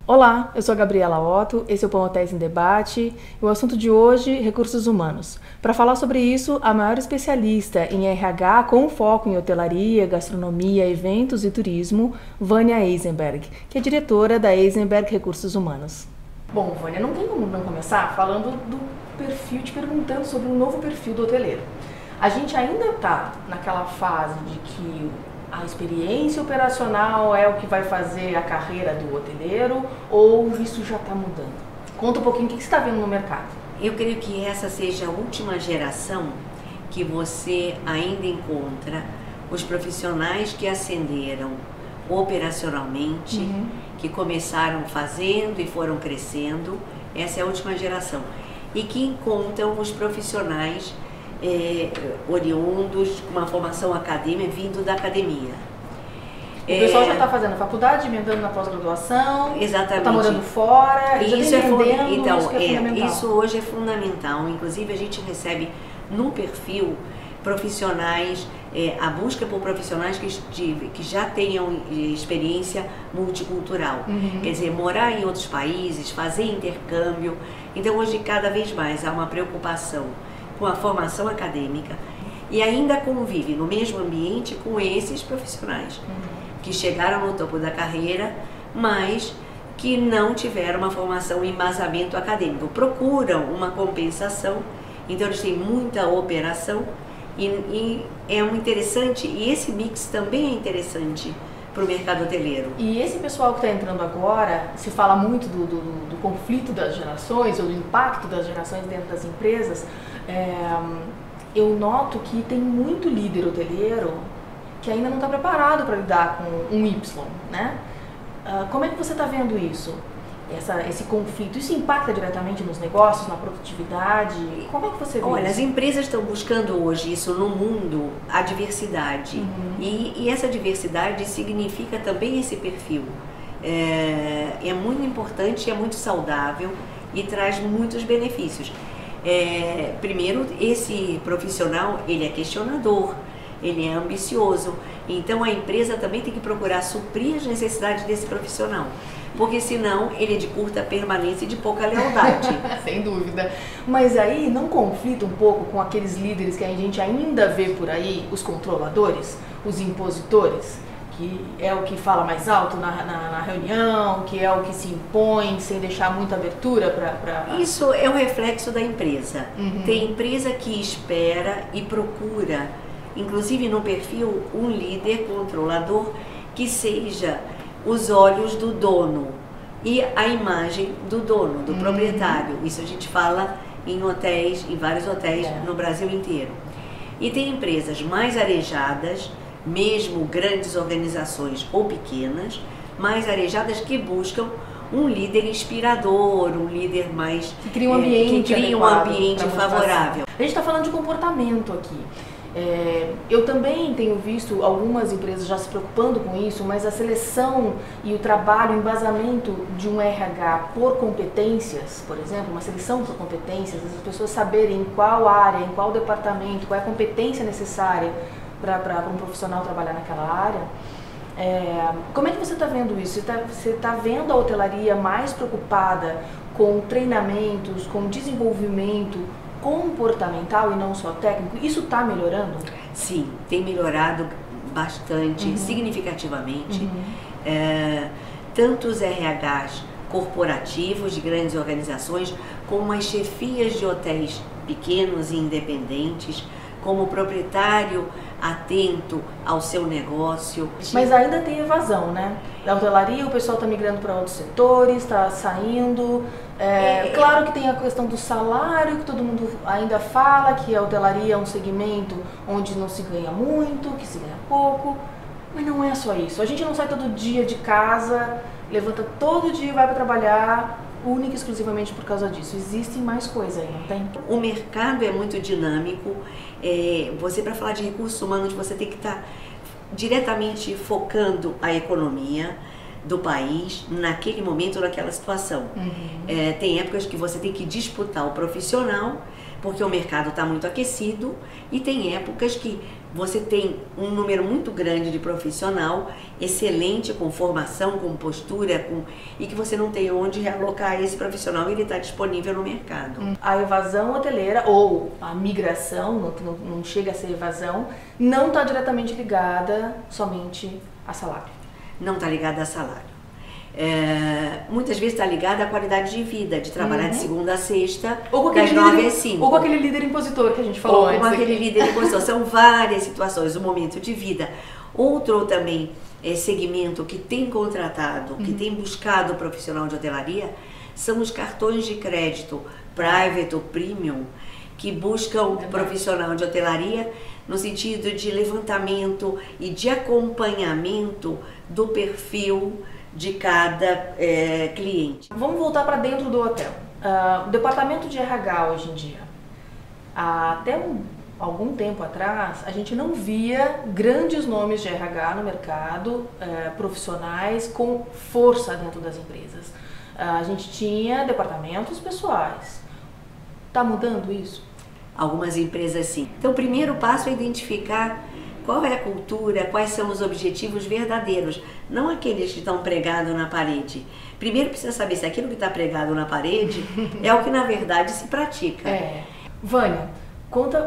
Olá, eu sou a Gabriela Otto, esse é o Pão Hotéis em Debate e o assunto de hoje, recursos humanos. Para falar sobre isso, a maior especialista em RH com foco em hotelaria, gastronomia, eventos e turismo, Vânia Eisenberg, que é diretora da Eisenberg Recursos Humanos. Bom, Vânia, não tem como não começar falando do perfil, te perguntando sobre o novo perfil do hoteleiro. A gente ainda está naquela fase de que a experiência operacional é o que vai fazer a carreira do hoteleiro ou isso já está mudando? Conta um pouquinho o que você está vendo no mercado. Eu creio que essa seja a última geração que você ainda encontra os profissionais que ascenderam operacionalmente, que começaram fazendo e foram crescendo. Essa é a última geração. E que encontram os profissionais oriundos, com uma formação acadêmica, vindo da academia. O pessoal já está fazendo a faculdade, emendando na pós-graduação, exatamente, está morando fora, isso já está então, isso que é fundamental. Isso hoje é fundamental. Inclusive a gente recebe no perfil profissionais, a busca por profissionais que já tenham experiência multicultural, quer dizer, morar em outros países, fazer intercâmbio. Então hoje cada vez mais há uma preocupação com a formação acadêmica e ainda convive no mesmo ambiente com esses profissionais que chegaram no topo da carreira, mas que não tiveram uma formação em embasamento acadêmico, procuram uma compensação. Então eles têm muita operação e é um interessante, e esse mix também é interessante para o mercado hoteleiro. E esse pessoal que está entrando agora, se fala muito do conflito das gerações ou do impacto das gerações dentro das empresas. Eu noto que tem muito líder hoteleiro que ainda não está preparado para lidar com um Y, né? Como é que você está vendo isso? Esse conflito, isso impacta diretamente nos negócios, na produtividade? Como é que você vê Olha, isso? as empresas estão buscando hoje isso no mundo, a diversidade. E essa diversidade significa também esse perfil. É muito importante, é muito saudável e traz muitos benefícios. Primeiro, esse profissional, ele é questionador, ele é ambicioso, então a empresa também tem que procurar suprir as necessidades desse profissional, porque senão ele é de curta permanência e de pouca lealdade. Sem dúvida. Mas aí não conflita um pouco com aqueles líderes que a gente ainda vê por aí, os controladores, os impositores? Que é o que fala mais alto na reunião, que é o que se impõe sem deixar muita abertura para... Isso é o reflexo da empresa. Tem empresa que espera e procura, inclusive no perfil, um líder controlador que seja os olhos do dono e a imagem do dono, do proprietário. Isso a gente fala em hotéis, em vários hotéis no Brasil inteiro. E tem empresas mais arejadas, mesmo grandes organizações ou pequenas, mais arejadas que buscam um líder inspirador, um líder mais... que cria um ambiente, favorável. A gente está falando de comportamento aqui. Eu também tenho visto algumas empresas já se preocupando com isso, mas a seleção e o trabalho, o embasamento de um RH por competências, por exemplo, uma seleção por competências, as pessoas saberem em qual área, em qual departamento, qual é a competência necessária para um profissional trabalhar naquela área. Como é que você está vendo isso? Você está vendo a hotelaria mais preocupada com treinamentos, com desenvolvimento comportamental e não só técnico? Isso está melhorando? Sim, tem melhorado bastante, significativamente. Tanto os RHs corporativos de grandes organizações, como as chefias de hotéis pequenos e independentes, como o proprietário atento ao seu negócio. Mas ainda tem evasão, né? Da hotelaria o pessoal está migrando para outros setores, está saindo. Claro que tem a questão do salário, que todo mundo ainda fala, que a hotelaria é um segmento onde não se ganha muito, que se ganha pouco. Mas não é só isso. A gente não sai todo dia de casa, levanta todo dia e vai para trabalhar única e exclusivamente por causa disso. Existe mais coisa aí, não tem? O mercado é muito dinâmico. Você, para falar de recursos humanos, você tem que estar diretamente focando a economia do país naquele momento, naquela situação. Tem épocas que você tem que disputar o profissional, porque o mercado está muito aquecido, e tem épocas que você tem um número muito grande de profissional, excelente, com formação, com postura, e que você não tem onde realocar esse profissional e ele está disponível no mercado. A evasão hoteleira, ou a migração, não chega a ser evasão, não está diretamente ligada somente a salário. Não está ligada a salário. Muitas vezes está ligada à qualidade de vida, de trabalhar de segunda a sexta, das 9 às 5. Ou com aquele líder impositor que a gente falou antes. Ou com aquele líder impositor. São várias situações, o momento de vida. Outro também segmento que tem contratado, que tem buscado o profissional de hotelaria, são os cartões de crédito private ou premium, que buscam profissional de hotelaria no sentido de levantamento e de acompanhamento do perfil de cada cliente. Vamos voltar para dentro do hotel. O departamento de RH hoje em dia, até algum tempo atrás, a gente não via grandes nomes de RH no mercado, profissionais com força dentro das empresas. A gente tinha departamentos pessoais. Está mudando isso? Algumas empresas sim. Então o primeiro passo é identificar qual é a cultura, quais são os objetivos verdadeiros, não aqueles que estão pregados na parede. Primeiro precisa saber se aquilo que está pregado na parede é o que na verdade se pratica. Vânia,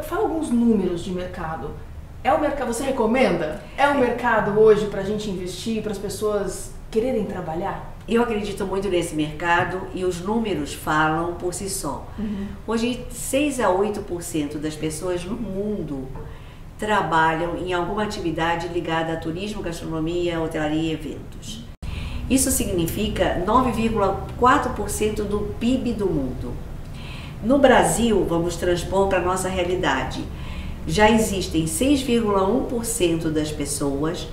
fala alguns números de mercado. Você recomenda? É um mercado hoje para a gente investir, para as pessoas quererem trabalhar? Eu acredito muito nesse mercado e os números falam por si só. Hoje 6 a 8% das pessoas no mundo trabalham em alguma atividade ligada a turismo, gastronomia, hotelaria e eventos. Isso significa 9,4% do PIB do mundo. No Brasil, vamos transpor para a nossa realidade, já existem 6,1% das pessoas,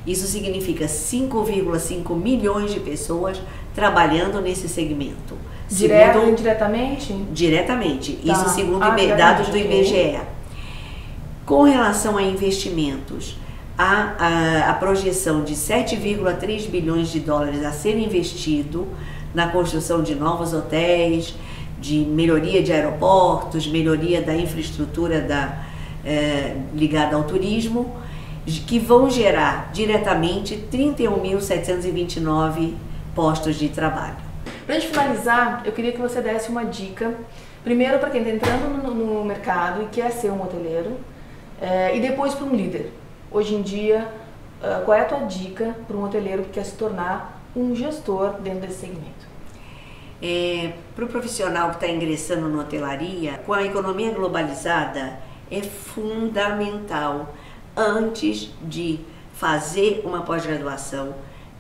isso significa 5,5 milhões de pessoas trabalhando nesse segmento. Direto ou indiretamente? Diretamente, isso segundo dados do IBGE. Com relação a investimentos, a projeção de 7,3 bilhões de dólares a ser investido na construção de novos hotéis, de melhoria de aeroportos, melhoria da infraestrutura ligada ao turismo, que vão gerar diretamente 31.729 postos de trabalho. Para a gente finalizar, eu queria que você desse uma dica, primeiro para quem está entrando no mercado e quer ser um hoteleiro, e depois para um líder. Hoje em dia, qual é a tua dica para um hoteleiro que quer se tornar um gestor dentro desse segmento? Para o profissional que está ingressando na hotelaria, com a economia globalizada, é fundamental, antes de fazer uma pós-graduação,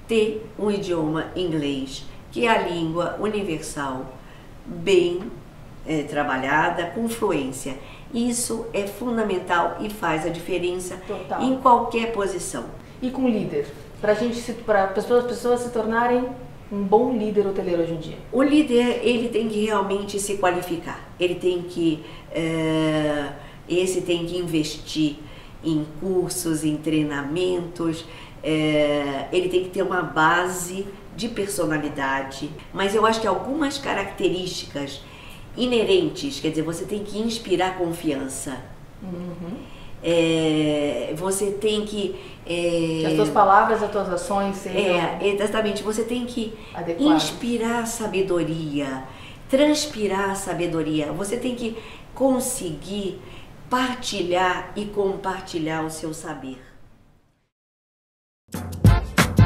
ter um idioma inglês, que é a língua universal, bem trabalhada, com fluência. Isso é fundamental e faz a diferença em qualquer posição. E com líder? Para as pessoas se tornarem um bom líder hoteleiro hoje em dia? O líder, ele tem que realmente se qualificar. Ele tem que investir em cursos, em treinamentos. Ele tem que ter uma base de personalidade. Mas eu acho que algumas características inerentes, quer dizer, você tem que inspirar confiança. Você tem que as tuas palavras, as tuas ações sejam exatamente, você tem que adequadas. Inspirar sabedoria, transpirar sabedoria, você tem que conseguir partilhar e compartilhar o seu saber.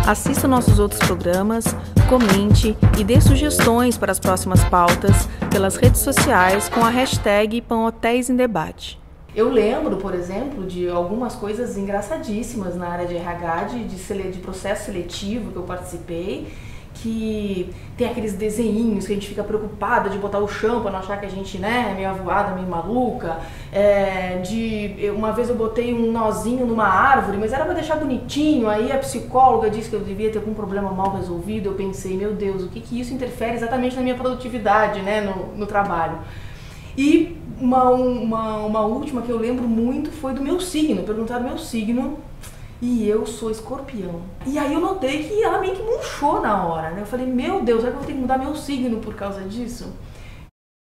Assista nossos outros programas, comente e dê sugestões para as próximas pautas pelas redes sociais com a hashtag Panhotéis em Debate. Eu lembro, por exemplo, de algumas coisas engraçadíssimas na área de RH, de processo seletivo que eu participei, que tem aqueles desenhinhos que a gente fica preocupada de botar o chão para não achar que a gente é meio avoada, meio maluca. Uma vez eu botei um nozinho numa árvore, mas era para deixar bonitinho, aí a psicóloga disse que eu devia ter algum problema mal resolvido. Eu pensei, meu Deus, o que isso interfere exatamente na minha produtividade, né, no trabalho? E uma última que eu lembro muito foi do meu signo. Perguntaram o meu signo e eu sou escorpião. E aí eu notei que ela meio que murchou na hora, né? Eu falei, meu Deus, será que eu vou ter que mudar meu signo por causa disso?